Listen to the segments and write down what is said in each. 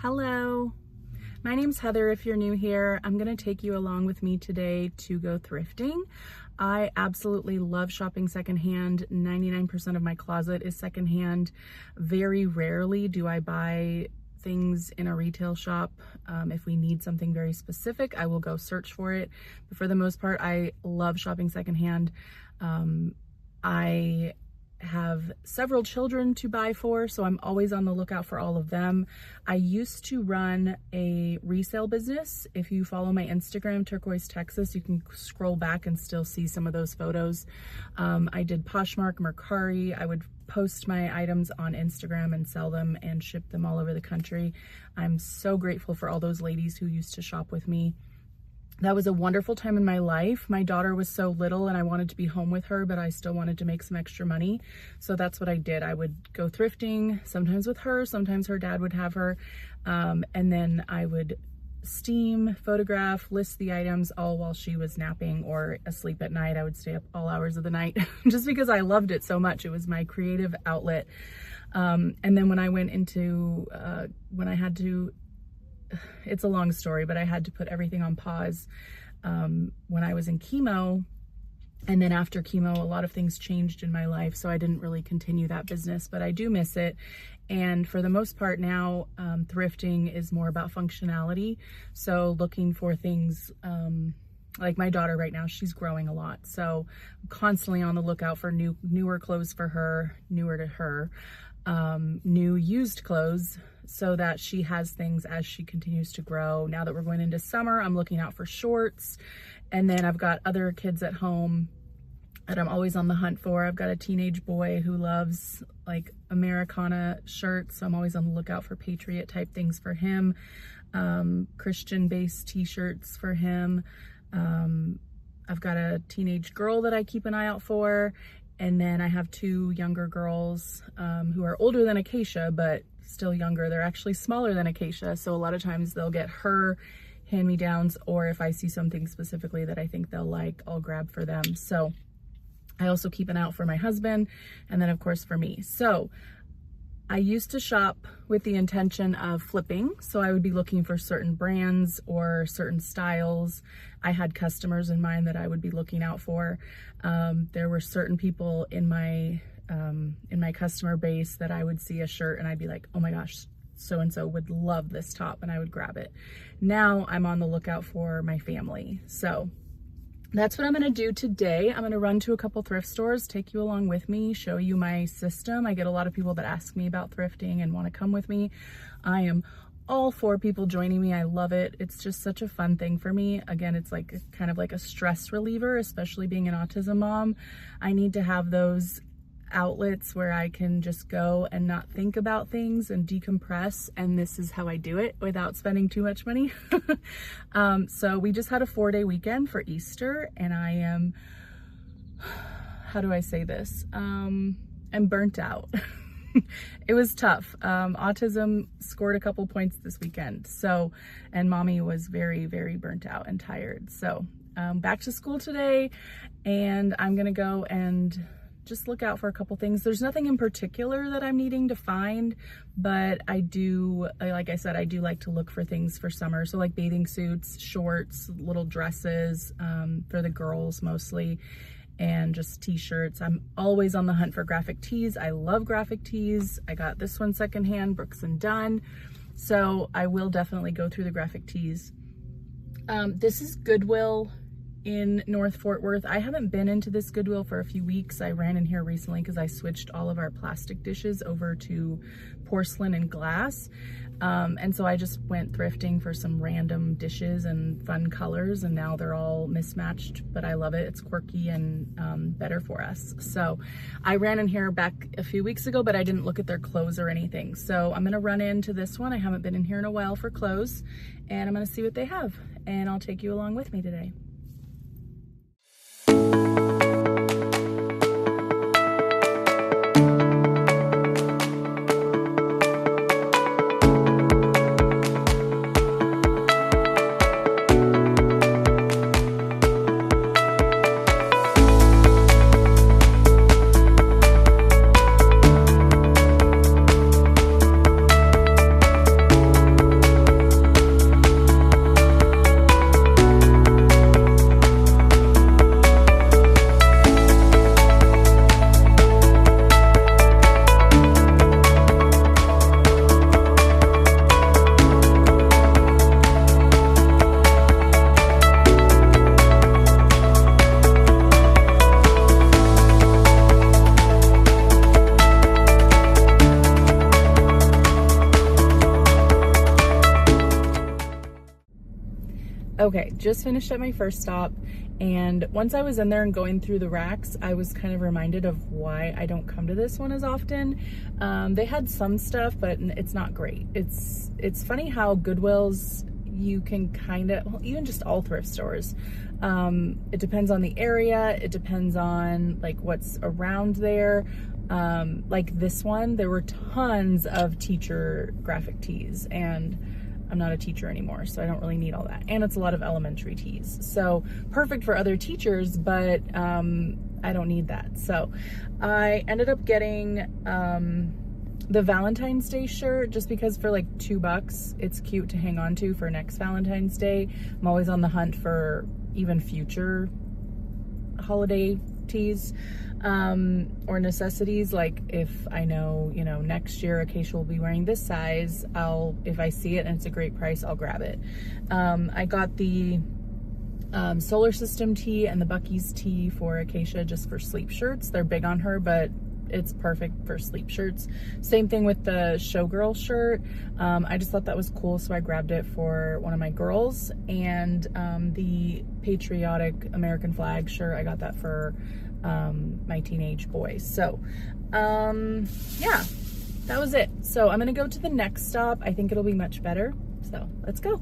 Hello, my name's Heather. If you're new here, I'm going to take you along with me today to go thrifting. I absolutely love shopping secondhand. 99% of my closet is secondhand. Very rarely do I buy things in a retail shop. If we need something very specific, I will go search for it. But for the most part, I love shopping secondhand. I have several children to buy for, so I'm always on the lookout for all of them. I used to run a resale business. If you follow my Instagram, turquoisetx, you can scroll back and still see some of those photos. I did Poshmark, Mercari. I would post my items on Instagram and sell them and ship them all over the country. I'm so grateful for all those ladies who used to shop with me. That was a wonderful time in my life. My daughter was so little and I wanted to be home with her, but I still wanted to make some extra money. So that's what I did. I would go thrifting, sometimes with her, sometimes her dad would have her. And then I would steam, photograph, list the items all while she was napping or asleep at night. I would stay up all hours of the night just because I loved it so much. It was my creative outlet. And then when I went into, when I had to, it's a long story, but I had to put everything on pause when I was in chemo. And then after chemo, a lot of things changed in my life, so I didn't really continue that business, but I do miss it. And for the most part now, thrifting is more about functionality. So looking for things, like my daughter right now, she's growing a lot. So I'm constantly on the lookout for newer clothes for her, newer to her, new used clothes, so that she has things as she continues to grow. Now that we're going into summer, I'm looking out for shorts. And then I've got other kids at home that I'm always on the hunt for. I've got a teenage boy who loves like Americana shirts, so I'm always on the lookout for Patriot type things for him. Christian-based t-shirts for him. I've got a teenage girl that I keep an eye out for. And then I have two younger girls who are older than Acacia, but still younger. They're actually smaller than Acacia. So a lot of times they'll get her hand-me-downs, or if I see something specifically that I think they'll like, I'll grab for them. So I also keep an eye out for my husband, and then of course for me. So I used to shop with the intention of flipping. So I would be looking for certain brands or certain styles. I had customers in mind that I would be looking out for. There were certain people in my customer base that I would see a shirt and I'd be like, oh my gosh, so-and-so would love this top, and I would grab it. Now I'm on the lookout for my family. So that's what I'm gonna do today. I'm gonna run to a couple thrift stores, take you along with me, show you my system. I get a lot of people that ask me about thrifting and wanna come with me. I am all for people joining me. I love it. It's just such a fun thing for me. Again, it's like kind of like a stress reliever, especially being an autism mom. I need to have those outlets where I can just go and not think about things and decompress, and this is how I do it without spending too much money. So we just had a 4-day weekend for Easter, and I am, how do I say this? I'm burnt out. It was tough. Autism scored a couple points this weekend. So, and mommy was very, very burnt out and tired. So back to school today, and I'm gonna go and just look out for a couple things. There's nothing in particular that I'm needing to find, but I do, like I said, I do like to look for things for summer. So like bathing suits, shorts, little dresses, for the girls mostly, and just t-shirts. I'm always on the hunt for graphic tees. I love graphic tees. I got this one secondhand, Brooks & Dunn. So I will definitely go through the graphic tees. This is Goodwill in North Fort Worth. I haven't been into this Goodwill for a few weeks. I ran in here recently because I switched all of our plastic dishes over to porcelain and glass. And so I just went thrifting for some random dishes and fun colors, and now they're all mismatched, but I love it. It's quirky and better for us. So I ran in here back a few weeks ago, but I didn't look at their clothes or anything. So I'm gonna run into this one. I haven't been in here in a while for clothes, and I'm gonna see what they have, and I'll take you along with me today. Okay, just finished at my first stop, and once I was in there and going through the racks, I was kind of reminded of why I don't come to this one as often. They had some stuff, but it's not great. It's funny how Goodwill's, you can kind of, well, even just all thrift stores, it depends on the area, it depends on like what's around there. Like this one, there were tons of teacher graphic tees, and I'm not a teacher anymore, so I don't really need all that. And it's a lot of elementary tees. So perfect for other teachers, but I don't need that. So I ended up getting the Valentine's Day shirt just because for like $2, it's cute to hang on to for next Valentine's Day. I'm always on the hunt for even future holiday tees or necessities. Like if I know, you know, next year Acacia will be wearing this size, if I see it and it's a great price, I'll grab it. I got the Solar System tee and the Bucky's tee for Acacia just for sleep shirts. They're big on her, but it's perfect for sleep shirts. Same thing with the Showgirl shirt. I just thought that was cool, so I grabbed it for one of my girls. And the patriotic American flag shirt, I got that for my teenage boys. So yeah, that was it. So I'm gonna go to the next stop. I think it'll be much better. So let's go.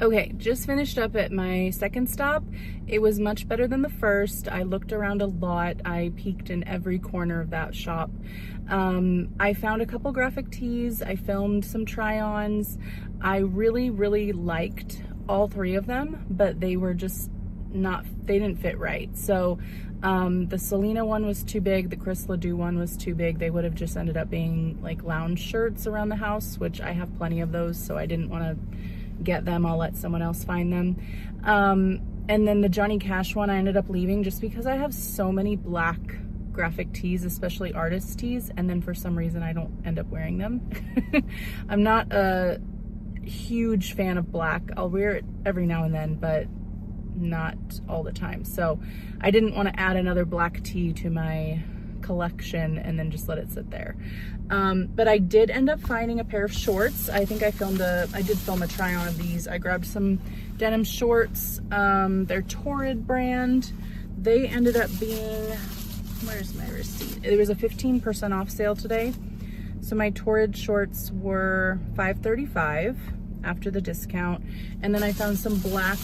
Okay, just finished up at my second stop. It was much better than the first. I looked around a lot. I peeked in every corner of that shop. I found a couple graphic tees. I filmed some try-ons. I really, really liked all three of them, but they were just they didn't fit right. So the Selena one was too big, the Chris Ledoux one was too big. They would have just ended up being like lounge shirts around the house, which I have plenty of those, so I didn't want to get them. I'll let someone else find them. And then the Johnny Cash one I ended up leaving just because I have so many black graphic tees, especially artist tees, and then for some reason I don't end up wearing them. I'm not a huge fan of black. I'll wear it every now and then, but not all the time. So I didn't want to add another black tee to my collection and then just let it sit there. But I did end up finding a pair of shorts. I think I did film a try on of these. I grabbed some denim shorts. They're Torrid brand. They ended up being, where's my receipt? It was a 15% off sale today. So my Torrid shorts were $5.35 after the discount. And then I found some black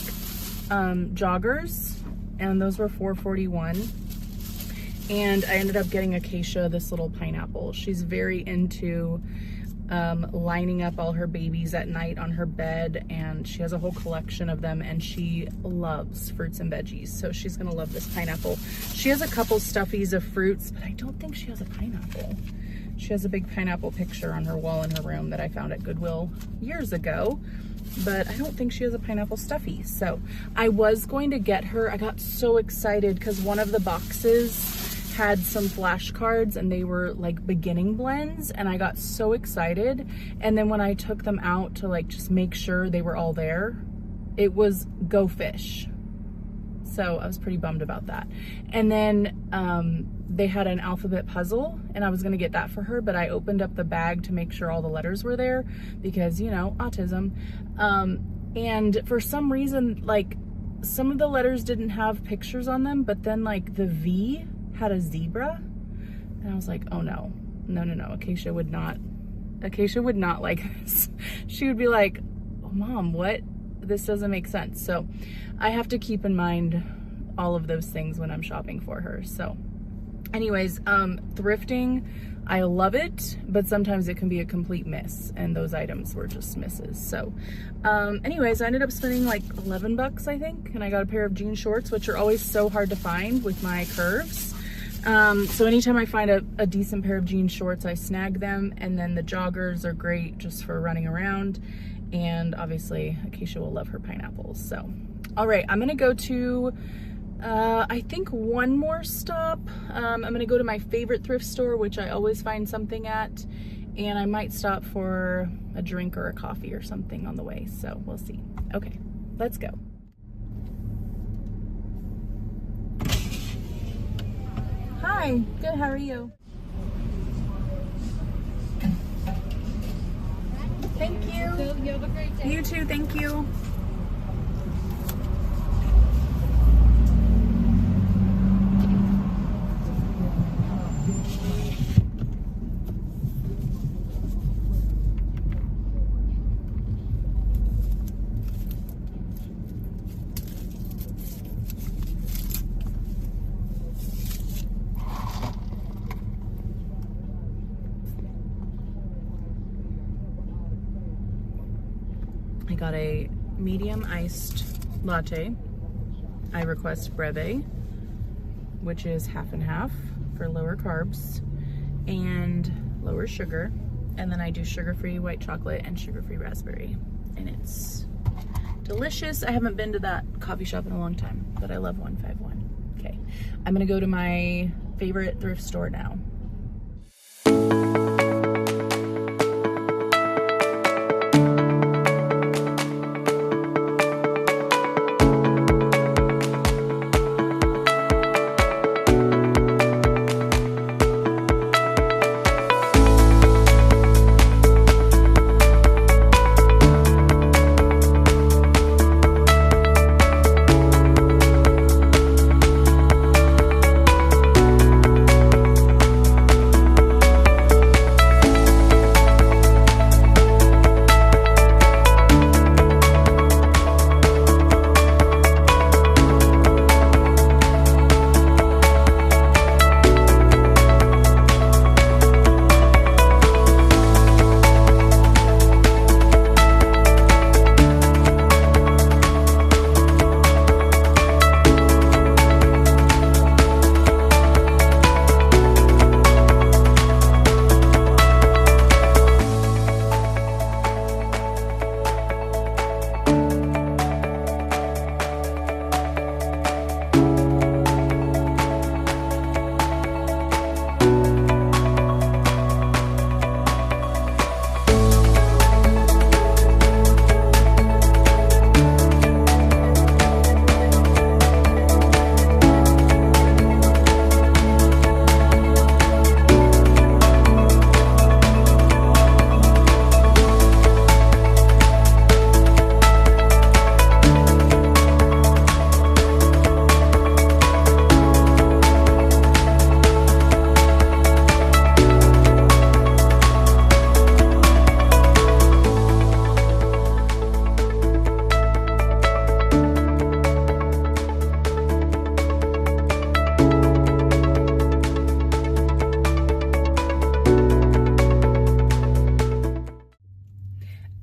joggers, and those were $4.41. And I ended up getting Acacia this little pineapple. She's very into lining up all her babies at night on her bed, and she has a whole collection of them, and she loves fruits and veggies, so she's gonna love this pineapple. She has a couple stuffies of fruits, but I don't think she has a pineapple. She has a big pineapple picture on her wall in her room that I found at Goodwill years ago, but I don't think she has a pineapple stuffy. So I was going to get her, I got so excited because one of the boxes had some flashcards and they were like beginning blends, and I got so excited. And then when I took them out to like just make sure they were all there, it was Go Fish. So I was pretty bummed about that. And then they had an alphabet puzzle, and I was gonna get that for her, but I opened up the bag to make sure all the letters were there because, you know, autism. And for some reason, like some of the letters didn't have pictures on them, but then like the V had a zebra. And I was like, oh no, no, no, no. Acacia would not like this. She would be like, oh, Mom, what? This doesn't make sense. So I have to keep in mind all of those things when I'm shopping for her. So anyways, thrifting, I love it, but sometimes it can be a complete miss, and those items were just misses. So anyways, I ended up spending like 11 bucks, I think, and I got a pair of jean shorts, which are always so hard to find with my curves. So anytime I find a decent pair of jean shorts, I snag them. And then the joggers are great just for running around. And obviously Acacia will love her pineapples. So, all right, I'm gonna go to, I think one more stop. I'm gonna go to my favorite thrift store, which I always find something at. And I might stop for a drink or a coffee or something on the way. So we'll see. Okay, let's go. Hi, good, how are you? Thank you. You have a great day. You too, thank you. I got a medium iced latte. I request breve, which is half and half for lower carbs and lower sugar. And then I do sugar-free white chocolate and sugar-free raspberry. And it's delicious. I haven't been to that coffee shop in a long time, but I love 151. Okay, I'm gonna go to my favorite thrift store now.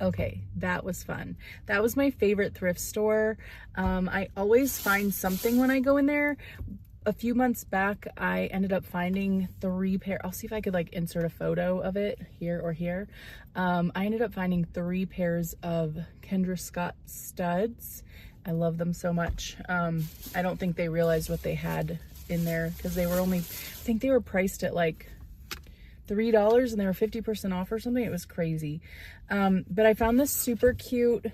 Okay, that was fun. That was my favorite thrift store. I always find something when I go in there. A few months back, I ended up finding 3 pair. I'll see if I could like insert a photo of it here or here. I ended up finding 3 pairs of Kendra Scott studs. I love them so much. I don't think they realized what they had in there because they were only, I think they were priced at like $3 and they were 50% off or something. It was crazy. But I found this super cute.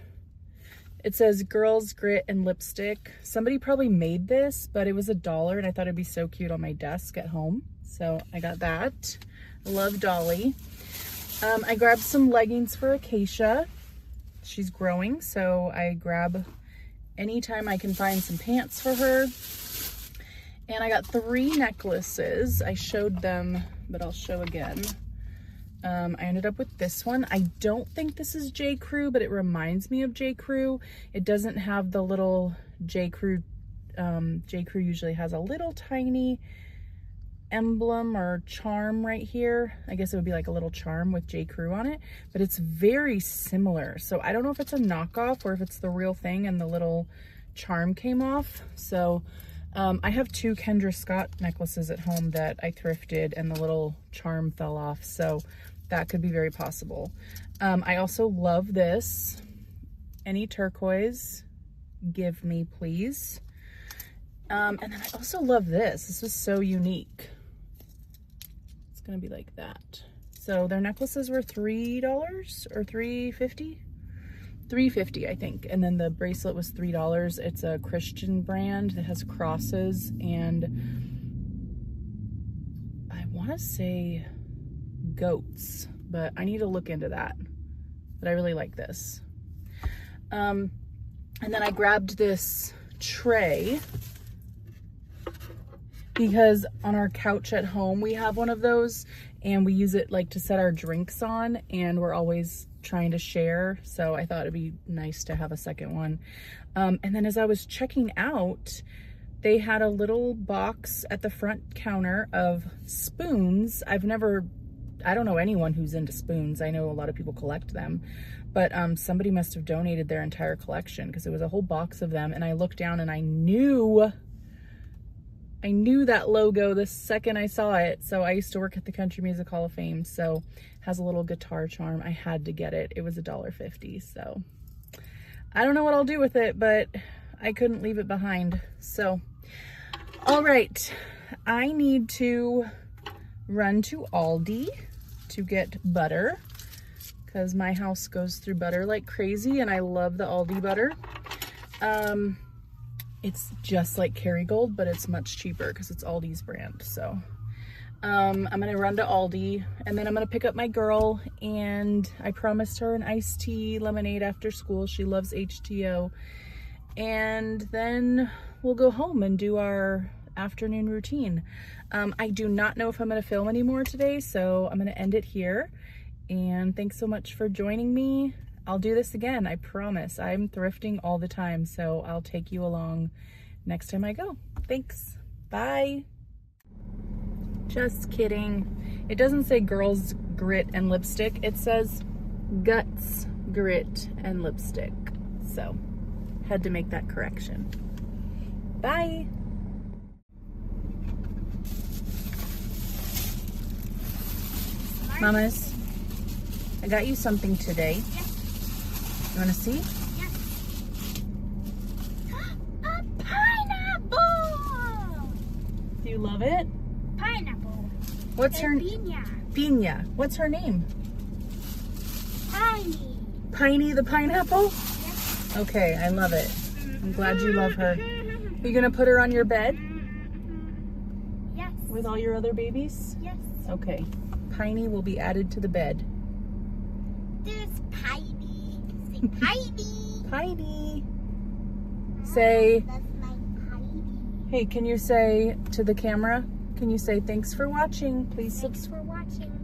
It says Girls Grit and Lipstick. Somebody probably made this, but it was $1 and I thought it'd be so cute on my desk at home. So I got that. I love Dolly. I grabbed some leggings for Acacia. She's growing, so I grab anytime I can find some pants for her. And I got 3 necklaces. I showed them, but I'll show again. I ended up with this one. I don't think this is J. Crew, but it reminds me of J. Crew. It doesn't have the little J. Crew. J. Crew usually has a little tiny emblem or charm right here. I guess it would be like a little charm with J. Crew on it, but it's very similar. So I don't know if it's a knockoff or if it's the real thing and the little charm came off. So I have 2 Kendra Scott necklaces at home that I thrifted and the little charm fell off. So that could be very possible. I also love this. Any turquoise, give me please. And then I also love this. This was so unique. It's gonna be like that. So their necklaces were $3 or $3.50? $3.50, I think. And then the bracelet was $3. It's a Christian brand that has crosses and I wanna say goats, but I need to look into that. But I really like this. And then I grabbed this tray because on our couch at home we have one of those and we use it like to set our drinks on and we're always trying to share, so I thought it'd be nice to have a second one. And then as I was checking out, they had a little box at the front counter of spoons. I don't know anyone who's into spoons. I know a lot of people collect them, but somebody must have donated their entire collection because it was a whole box of them. And I looked down and I knew that logo the second I saw it. So I used to work at the Country Music Hall of Fame, so it has a little guitar charm. I had to get it. It was $1.50. So I don't know what I'll do with it, but I couldn't leave it behind. So, all right, I need to run to Aldi to get butter because my house goes through butter like crazy and I love the Aldi butter. It's just like Kerrygold, but it's much cheaper because it's Aldi's brand. So I'm gonna run to Aldi and then I'm gonna pick up my girl, and I promised her an iced tea lemonade after school. She loves HTO. And then we'll go home and do our afternoon routine. I do not know if I'm gonna film anymore today, so I'm gonna end it here. And thanks so much for joining me. I'll do this again, I promise. I'm thrifting all the time, so I'll take you along next time I go. Thanks, bye. Just kidding. It doesn't say Girls Grit and Lipstick, it says Guts Grit and Lipstick. So, had to make that correction. Bye. Mamas, I got you something today. You want to see? Yes. A pineapple! Do you love it? Pineapple. What's her name? Pina. What's her name? Piney. Piney the pineapple? Yes. Okay, I love it. I'm glad you love her. Are you going to put her on your bed? Yes. With all your other babies? Yes. Okay. Piney will be added to the bed. There's Piney. Say Piney. Piney. Say, That's my Piney. hey, can you say to the camera, can you say thanks for watching? Please Thanks for watching.